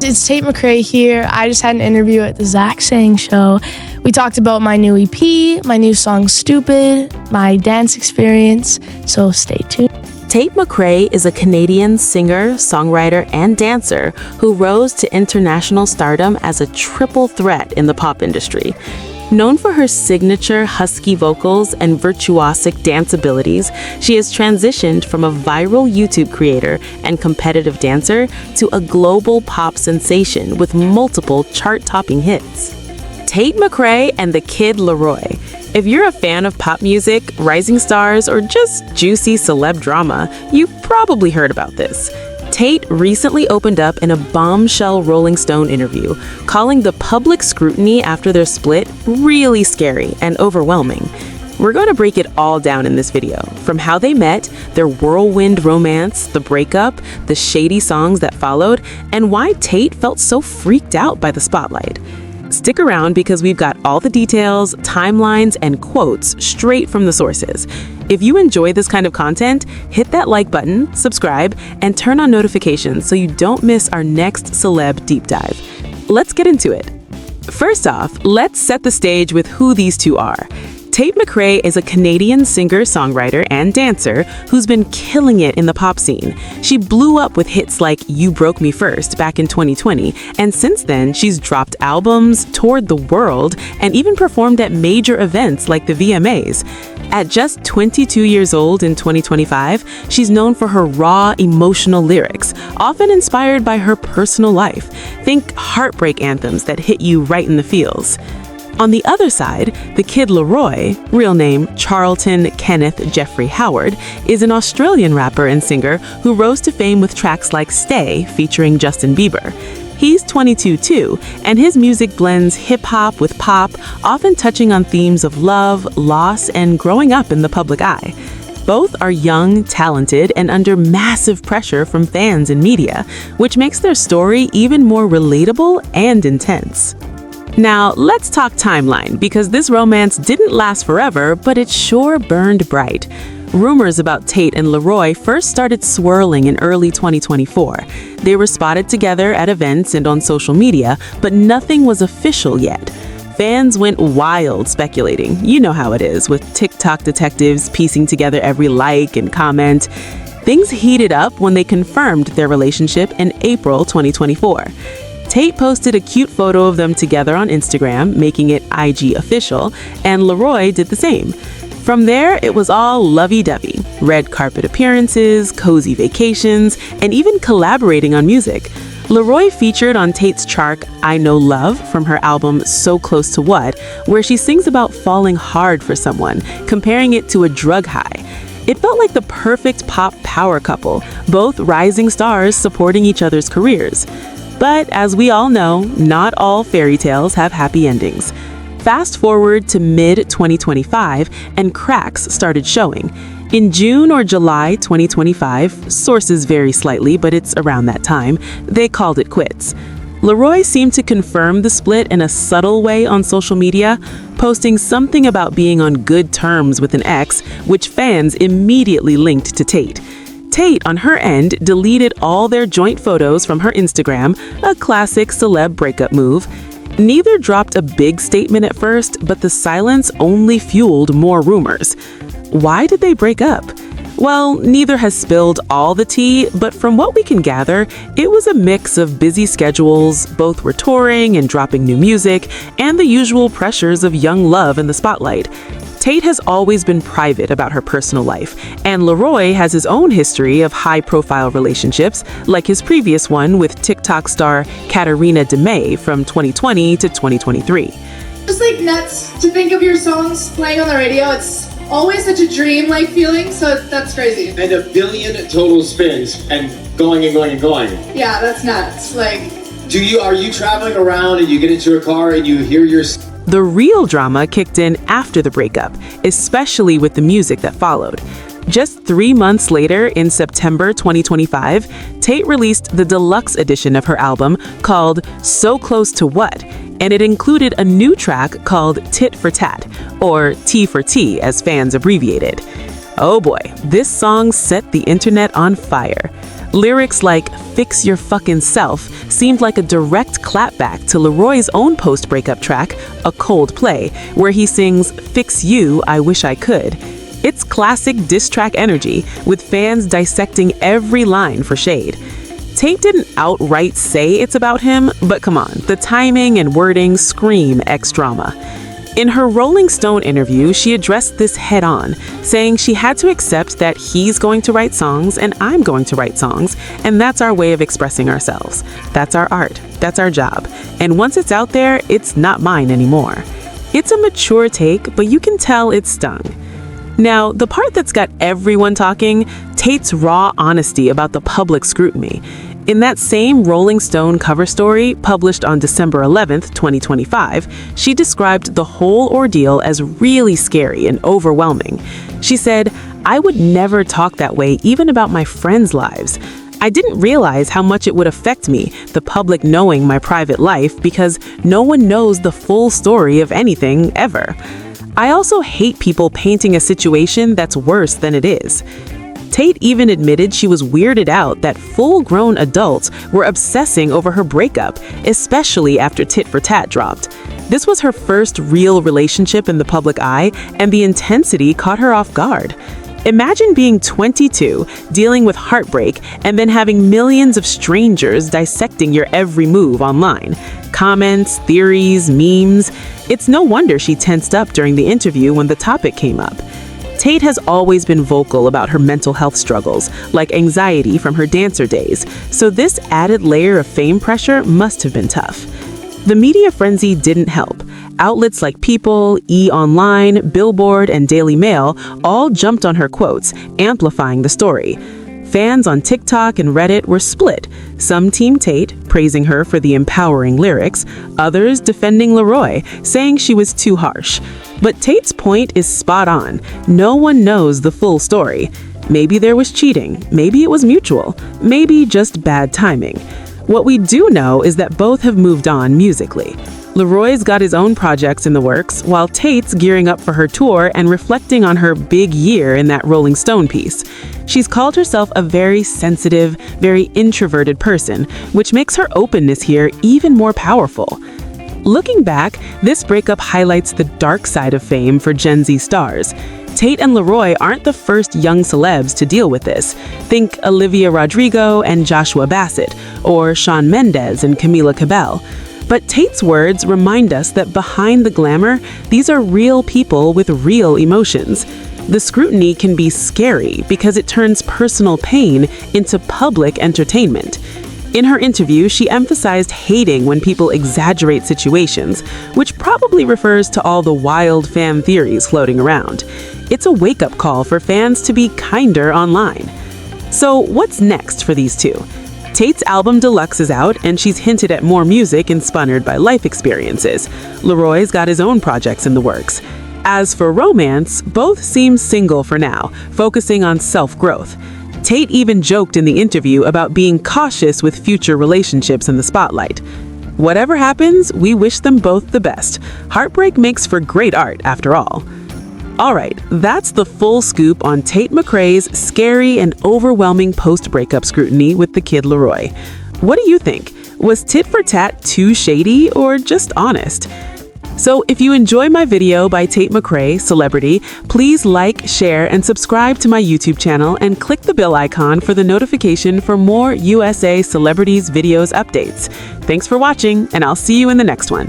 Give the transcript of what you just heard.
It's Tate McRae here. I just had an interview at the Zach Sang Show. We talked about my new EP, my new song Stupid, my dance experience, so stay tuned. Tate McRae is a Canadian singer, songwriter, and dancer who rose to international stardom as a triple threat in the pop industry. Known for her signature husky vocals and virtuosic dance abilities, she has transitioned from a viral YouTube creator and competitive dancer to a global pop sensation with multiple chart-topping hits. Tate McRae and the Kid LAROI. If you're a fan of pop music, rising stars, or just juicy celeb drama, you've probably heard about this. Tate recently opened up in a bombshell Rolling Stone interview, calling the public scrutiny after their split really scary and overwhelming. We're going to break it all down in this video, from how they met, their whirlwind romance, the breakup, the shady songs that followed, and why Tate felt so freaked out by the spotlight. Stick around because we've got all the details, timelines, and quotes straight from the sources. If you enjoy this kind of content, hit that like button, subscribe, and turn on notifications so you don't miss our next celeb deep dive. Let's get into it. First off, let's set the stage with who these two are. Tate McRae is a Canadian singer, songwriter, and dancer who's been killing it in the pop scene. She blew up with hits like You Broke Me First back in 2020, and since then, she's dropped albums, toured the world, and even performed at major events like the VMAs. At just 22 years old in 2025, she's known for her raw, emotional lyrics, often inspired by her personal life. Think heartbreak anthems that hit you right in the feels. On the other side, the Kid LAROI, real name Charlton Kenneth Jeffrey Howard, is an Australian rapper and singer who rose to fame with tracks like Stay featuring Justin Bieber. He's 22 too, and his music blends hip-hop with pop, often touching on themes of love, loss, and growing up in the public eye. Both are young, talented, and under massive pressure from fans and media, which makes their story even more relatable and intense. Now, let's talk timeline, because this romance didn't last forever, but it sure burned bright. Rumors about Tate and LAROI first started swirling in early 2024. They were spotted together at events and on social media, but nothing was official yet. Fans went wild speculating. You know how it is, with TikTok detectives piecing together every like and comment. Things heated up when they confirmed their relationship in April 2024. Tate posted a cute photo of them together on Instagram, making it IG official, and LAROI did the same. From there, it was all lovey-dovey. Red carpet appearances, cozy vacations, and even collaborating on music. LAROI featured on Tate's track I Know Love from her album So Close to What, where she sings about falling hard for someone, comparing it to a drug high. It felt like the perfect pop power couple, both rising stars supporting each other's careers. But as we all know, not all fairy tales have happy endings. Fast forward to mid-2025, and cracks started showing. In June or July 2025, sources vary slightly, but it's around that time, they called it quits. LAROI seemed to confirm the split in a subtle way on social media, posting something about being on good terms with an ex, which fans immediately linked to Tate. Tate, on her end, deleted all their joint photos from her Instagram, a classic celeb breakup move. Neither dropped a big statement at first, but the silence only fueled more rumors. Why did they break up? Well, neither has spilled all the tea, but from what we can gather, it was a mix of busy schedules, both were touring and dropping new music, and the usual pressures of young love in the spotlight. Tate has always been private about her personal life, and LAROI has his own history of high-profile relationships, like his previous one with TikTok star Katarina DeMay from 2020 to 2023. Just like nuts to think of your songs playing on the radio. It's always such a dream-like feeling, so that's crazy. And 1 billion total spins and going and going and going. Yeah, that's nuts. Like, are you traveling around and you get into a car and you hear your... The real drama kicked in after the breakup, especially with the music that followed. Just 3 months later, in September 2025, Tate released the deluxe edition of her album called So Close to What, and it included a new track called Tit for Tat, or T for T as fans abbreviate it. Oh boy, this song set the internet on fire. Lyrics like "fix your fucking self" seemed like a direct clapback to LAROI's own post-breakup track, A Cold Play, where he sings "Fix you, I wish I could." It's classic diss track energy, with fans dissecting every line for shade. Tate didn't outright say it's about him, but come on, the timing and wording scream ex-drama. In her Rolling Stone interview, she addressed this head-on, saying she had to accept that he's going to write songs and I'm going to write songs, and that's our way of expressing ourselves. That's our art. That's our job. And once it's out there, it's not mine anymore. It's a mature take, but you can tell it stung. Now, the part that's got everyone talking, Tate's raw honesty about the public scrutiny. In that same Rolling Stone cover story, published on December 11th, 2025, she described the whole ordeal as really scary and overwhelming. She said, "I would never talk that way even about my friends' lives. I didn't realize how much it would affect me, the public knowing my private life, because no one knows the full story of anything, ever. I also hate people painting a situation that's worse than it is." Tate even admitted she was weirded out that full-grown adults were obsessing over her breakup, especially after Tit for Tat dropped. This was her first real relationship in the public eye, and the intensity caught her off guard. Imagine being 22, dealing with heartbreak, and then having millions of strangers dissecting your every move online. Comments, theories, memes. It's no wonder she tensed up during the interview when the topic came up. Tate has always been vocal about her mental health struggles, like anxiety from her dancer days, so this added layer of fame pressure must have been tough. The media frenzy didn't help. Outlets like People, E! Online, Billboard, and Daily Mail all jumped on her quotes, amplifying the story. Fans on TikTok and Reddit were split, some Team Tate, praising her for the empowering lyrics, others defending LAROI, saying she was too harsh. But Tate's point is spot on. No one knows the full story. Maybe there was cheating, maybe it was mutual, maybe just bad timing. What we do know is that both have moved on musically. LAROI's got his own projects in the works, while Tate's gearing up for her tour and reflecting on her big year in that Rolling Stone piece. She's called herself a very sensitive, very introverted person, which makes her openness here even more powerful. Looking back, this breakup highlights the dark side of fame for Gen Z stars. Tate and LAROI aren't the first young celebs to deal with this. Think Olivia Rodrigo and Joshua Bassett, or Shawn Mendes and Camila Cabello. But Tate's words remind us that behind the glamour, these are real people with real emotions. The scrutiny can be scary because it turns personal pain into public entertainment. In her interview, she emphasized hating when people exaggerate situations, which probably refers to all the wild fan theories floating around. It's a wake-up call for fans to be kinder online. So what's next for these two? Tate's album Deluxe is out, and she's hinted at more music inspired by life experiences. LAROI's got his own projects in the works. As for romance, both seem single for now, focusing on self-growth. Tate even joked in the interview about being cautious with future relationships in the spotlight. Whatever happens, we wish them both the best. Heartbreak makes for great art, after all. Alright, that's the full scoop on Tate McRae's scary and overwhelming post-breakup scrutiny with the Kid LAROI. What do you think? Was Tit for Tat too shady or just honest? So if you enjoy my video by Tate McRae, Celebrity, please like, share, and subscribe to my YouTube channel and click the bell icon for the notification for more USA Celebrities videos updates. Thanks for watching, and I'll see you in the next one.